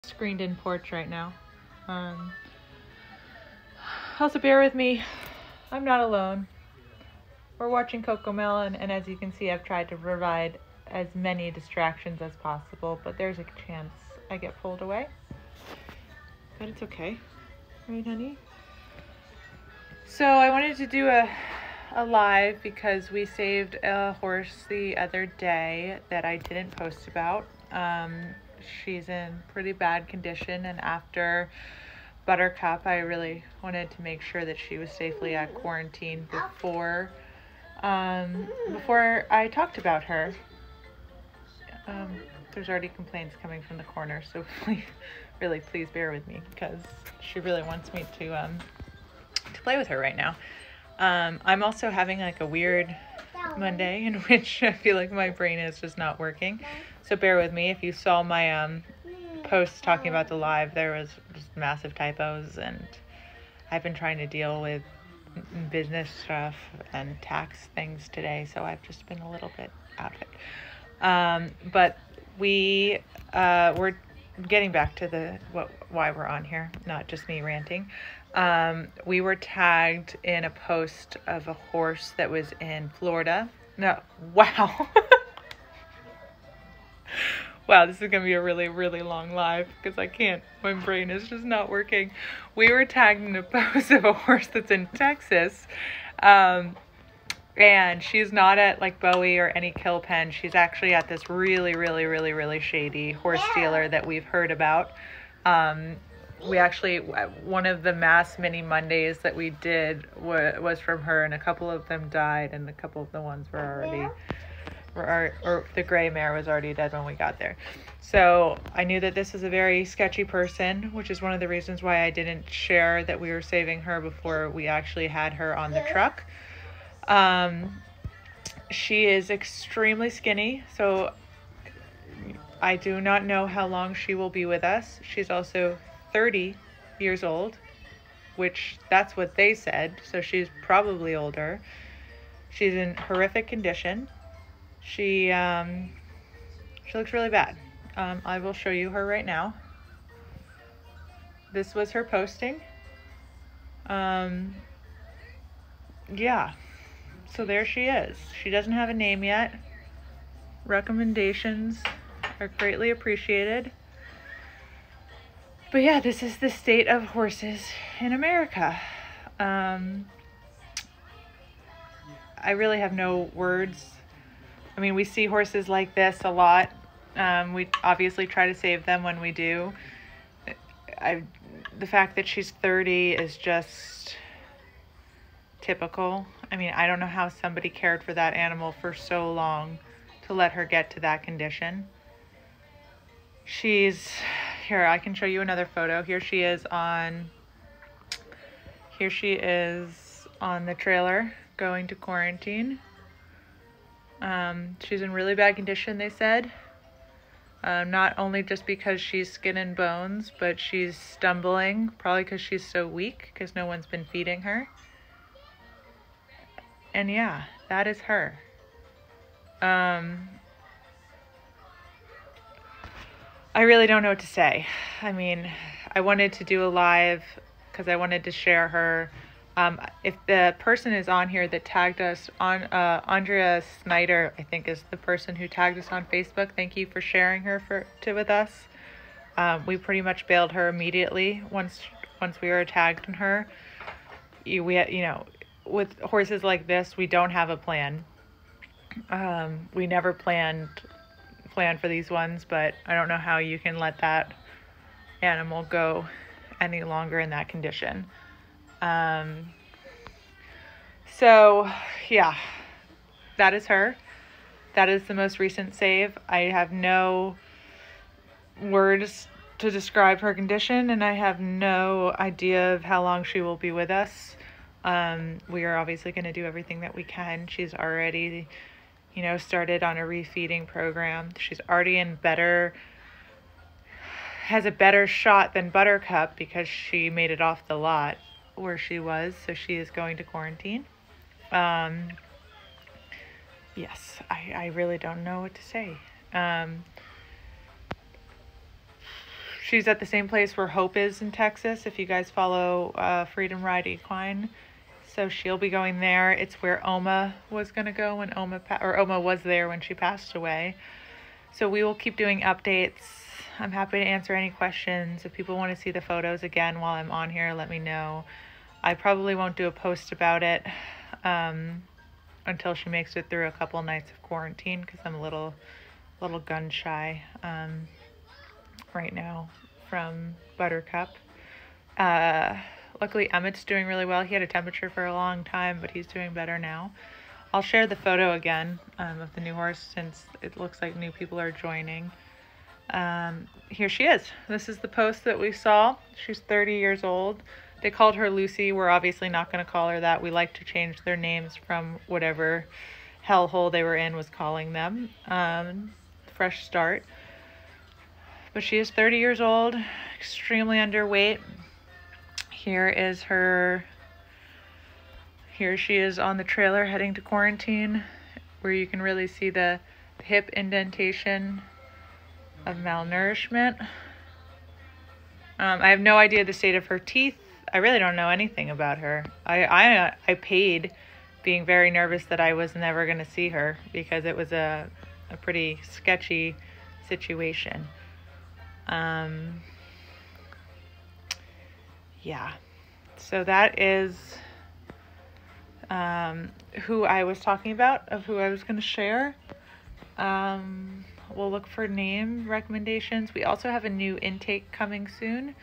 screened in porch right now. Um, Also bear with me, I'm not alone. We're watching Cocomelon, and as you can see, I've tried to provide as many distractions as possible, but there's a chance I get pulled away. But it's okay. Right, honey? So I wanted to do a live because we saved a horse the other day that I didn't post about. She's in pretty bad condition, and after Buttercup, I really wanted to make sure that she was safely at quarantine before I talked about her. There's already complaints coming from the corner, so please bear with me because she really wants me to play with her right now. I'm also having like a weird Monday in which I feel like my brain is just not working. So bear with me. If you saw my post talking about the live, there was just massive typos, and I've been trying to deal with business stuff and tax things today, so I've just been a little bit out of it. But we're getting back to why we're on here, not just me ranting. We were tagged in a post of a horse that was in Florida. No, wow. Wow, this is going to be a really, really long live because I can't. My brain is just not working. We were tagged in a post of a horse that's in Texas. And she's not at like Bowie or any kill pen. She's actually at this really, really, really, really shady horse dealer that we've heard about. We actually, one of the mass mini Mondays that we did was from her, and a couple of them died, and a couple of the ones were already... or the gray mare was already dead when we got there. So I knew that this was a very sketchy person, which is one of the reasons why I didn't share that we were saving her before we actually had her on the truck. She is extremely skinny, so I do not know how long she will be with us. She's also 30 years old, which that's what they said, so she's probably older. She's in horrific condition. She looks really bad. I will show you her right now. This was her posting. Yeah. So there she is. She doesn't have a name yet. Recommendations are greatly appreciated. But yeah, this is the state of horses in America. I really have no words. I mean, we see horses like this a lot. We obviously try to save them when we do. The fact that she's 30 is just typical. I mean, I don't know how somebody cared for that animal for so long to let her get to that condition. Here, I can show you another photo. Here she is on the trailer going to quarantine. She's in really bad condition, they said. Not only just because she's skin and bones, but she's stumbling, probably because she's so weak, because no one's been feeding her. And yeah, that is her. I really don't know what to say. I mean, I wanted to do a live because I wanted to share her. If the person is on here that tagged us on, Andrea Snyder, I think is the person who tagged us on Facebook. Thank you for sharing her with us. We pretty much bailed her immediately once we were tagged in her. With horses like this, we don't have a plan. We never planned for these ones, but I don't know how you can let that animal go any longer in that condition. So yeah, that is her. That is the most recent save. I have no words to describe her condition, and I have no idea of how long she will be with us. We are obviously going to do everything that we can. She's already, started on a refeeding program. She's already has a better shot than Buttercup because she made it off the lot where she was, so she is going to quarantine. Yes, I really don't know what to say. she's at the same place where Hope is in Texas, if you guys follow Freedom Ride Equine. So she'll be going there. It's where Oma was going to go when Oma was there when she passed away. So we will keep doing updates. I'm happy to answer any questions. If people want to see the photos again while I'm on here, let me know. I probably won't do a post about it until she makes it through a couple nights of quarantine, because I'm a little gun shy right now from Buttercup. Luckily Emmett's doing really well. He had a temperature for a long time, but he's doing better now. I'll share the photo again of the new horse, since it looks like new people are joining. Here she is. This is the post that we saw. She's 30 years old. They called her Lucy. We're obviously not going to call her that. We like to change their names from whatever hellhole they were in was calling them. Fresh start. But she is 30 years old, extremely underweight. Here is her. Here she is on the trailer heading to quarantine, where you can really see the hip indentation of malnourishment. I have no idea the state of her teeth. I really don't know anything about her. I paid, being very nervous that I was never going to see her, because it was a pretty sketchy situation. Yeah, so that is who I was talking about, of who I was going to share. We'll look for name recommendations. We also have a new intake coming soon.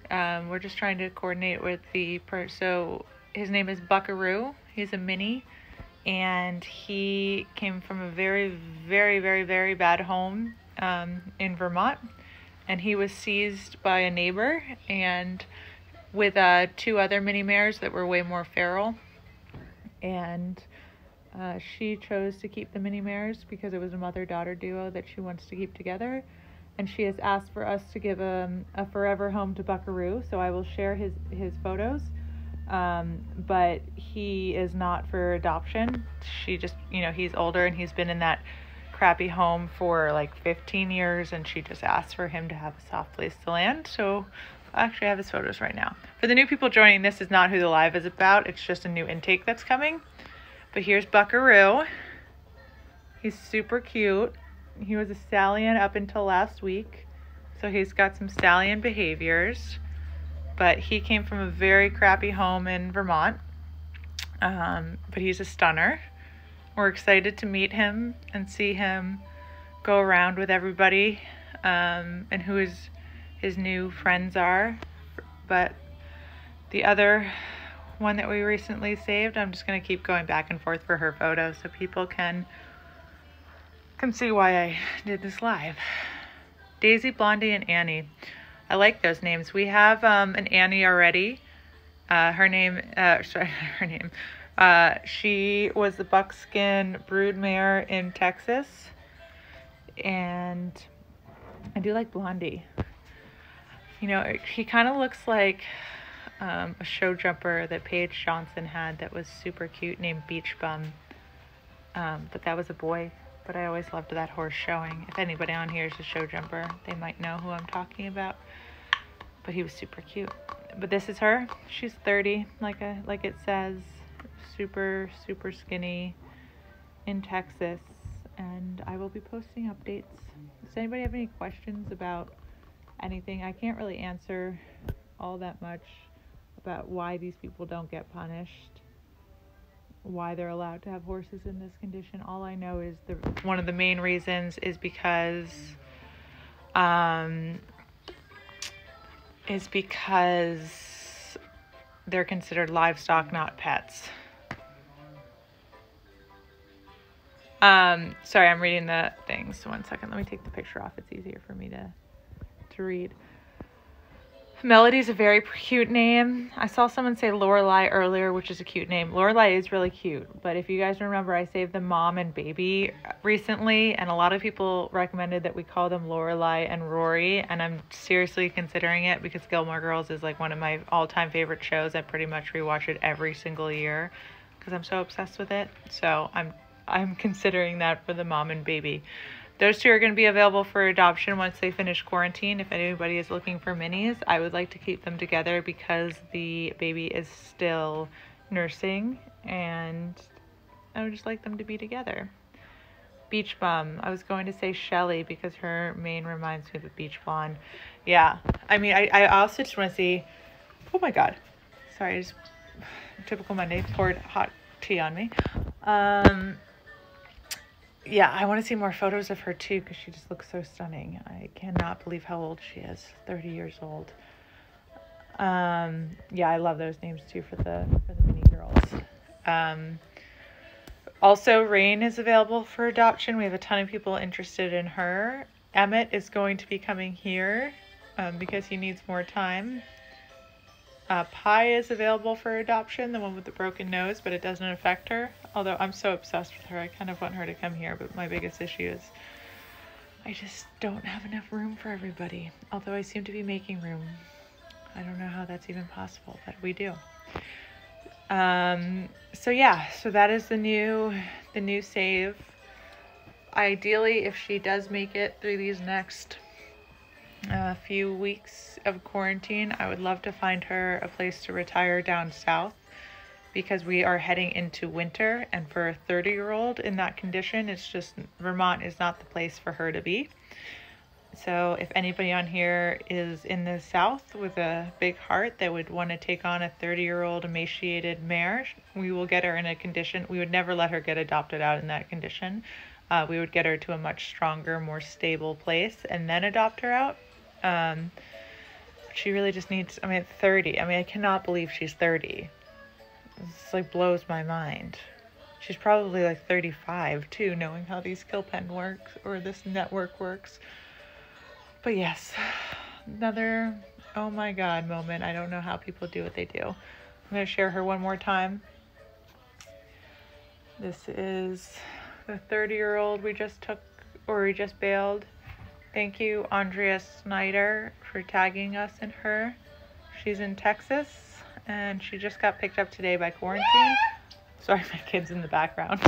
We're just trying to coordinate with so his name is Buckaroo. He's a mini, and he came from a very, very, very, very bad home in Vermont, and he was seized by a neighbor, and with 2 other mini mares that were way more feral, and she chose to keep the mini mares because it was a mother-daughter duo that she wants to keep together, and she has asked for us to give a forever home to Buckaroo. So I will share his photos, but he is not for adoption. She just, he's older and he's been in that crappy home for like 15 years, and she just asked for him to have a soft place to land. So I actually have his photos right now. For the new people joining, this is not who the live is about. It's just a new intake that's coming. But here's Buckaroo. He's super cute. He was a stallion up until last week, so he's got some stallion behaviors. But he came from a very crappy home in Vermont. But he's a stunner. We're excited to meet him and see him go around with everybody, and who his new friends are. But the other one that we recently saved, I'm just going to keep going back and forth for her photos so people can see why I did this live. Daisy, Blondie, and Annie. I like those names. We have an Annie already. She was the buckskin broodmare in Texas, and I do like Blondie. He kind of looks like a show jumper that Paige Johnson had that was super cute, named Beach Bum. But that was a boy. But I always loved that horse showing. If anybody on here is a show jumper, they might know who I'm talking about. But he was super cute. But this is her. She's 30, like it says. Super, super skinny in Texas. And I will be posting updates. Does anybody have any questions about anything? I can't really answer all that much about why these people don't get punished, why they're allowed to have horses in this condition. All I know is one of the main reasons is because they're considered livestock, not pets. Sorry, I'm reading the things. 1 second. Let me take the picture off. It's easier for me to read. Melody's a very cute name. I saw someone say Lorelei earlier, which is a cute name. Lorelei is really cute, but if you guys remember, I saved the mom and baby recently, and a lot of people recommended that we call them Lorelei and Rory, and I'm seriously considering it because Gilmore Girls is like one of my all-time favorite shows. I pretty much rewatch it every single year because I'm so obsessed with it. So I'm considering that for the mom and baby. those two are going to be available for adoption once they finish quarantine. If anybody is looking for minis, I would like to keep them together because the baby is still nursing and I would just like them to be together. Beach Bum. I was going to say Shelly because her mane reminds me of a beach blonde. Yeah. I mean, I also just want to see... Oh my God. Sorry, I just... Typical Monday, poured hot tea on me. Yeah, I want to see more photos of her too because she just looks so stunning. I cannot believe how old she is. 30 years old. Yeah, I love those names too for the mini girls. Also, Rain is available for adoption. We have a ton of people interested in her. Emmett is going to be coming here because he needs more time. Pi is available for adoption, the one with the broken nose, but it doesn't affect her. Although I'm so obsessed with her, I kind of want her to come here, but my biggest issue is I just don't have enough room for everybody. Although I seem to be making room. I don't know how that's even possible, but we do. So yeah, so that is the new save. Ideally, if she does make it through these next few weeks of quarantine, I would love to find her a place to retire down south because we are heading into winter, and for a 30-year-old in that condition, it's just, Vermont is not the place for her to be. So if anybody on here is in the South with a big heart that would want to take on a 30-year-old emaciated mare, we will get her in a condition. We would never let her get adopted out in that condition. We would get her to a much stronger, more stable place and then adopt her out. She really just needs, I mean, 30. I mean, I cannot believe she's 30. It's like blows my mind. She's probably like 35 too, knowing how these kill pen works or this network works. But yes, another oh my God moment. I don't know how people do what they do. I'm going to share her one more time. This is the 30-year-old we just took, or we just bailed. Thank you, Andrea Snyder, for tagging us in her. She's in Texas, and she just got picked up today by quarantine. Sorry, my kid's in the background.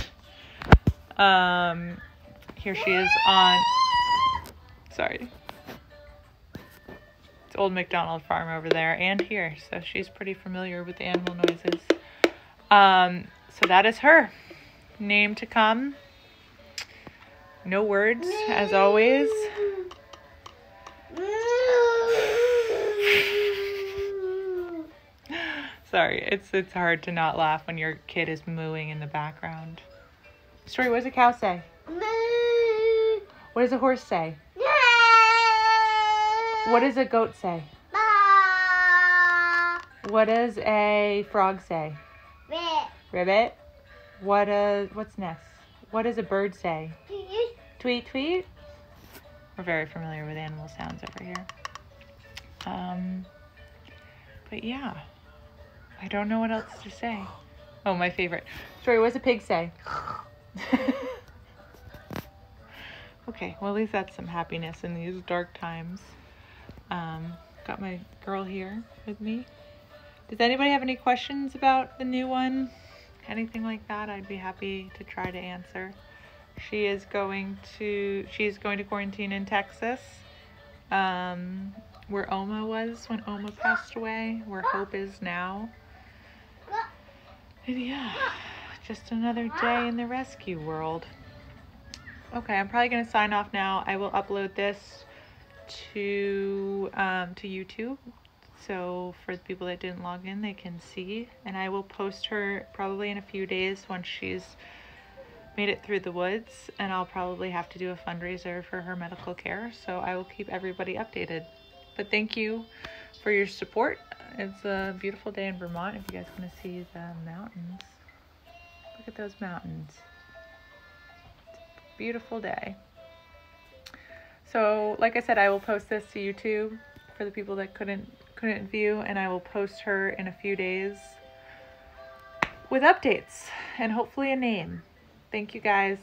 Here she is on... Sorry. It's Old MacDonald Farm over there and here, so she's pretty familiar with the animal noises. So that is her. Name to come. No words, as always. Sorry, it's hard to not laugh when your kid is mooing in the background. Story, what does a cow say? What does a horse say? What does a goat say? What does a frog say? Ribbit. What's next? What does a bird say? Tweet, tweet. We're very familiar with animal sounds over here. But yeah, I don't know what else to say. Oh, my favorite. Story, what does a pig say? Okay, well, at least that's some happiness in these dark times. Got my girl here with me. Does anybody have any questions about the new one? Anything like that, I'd be happy to try to answer. She's going to quarantine in Texas, where Oma was when Oma passed away, where Hope is now. And yeah, just another day in the rescue world. Okay, I'm probably going to sign off now. I will upload this to YouTube, so for the people that didn't log in, they can see, and I will post her probably in a few days once she's made it through the woods, and I'll probably have to do a fundraiser for her medical care, so I will keep everybody updated. But thank you for your support. It's a beautiful day in Vermont. If you guys want to see the mountains, look at those mountains. It's a beautiful day. So, like I said, I will post this to YouTube for the people that couldn't view, and I will post her in a few days with updates and hopefully a name. Thank you guys.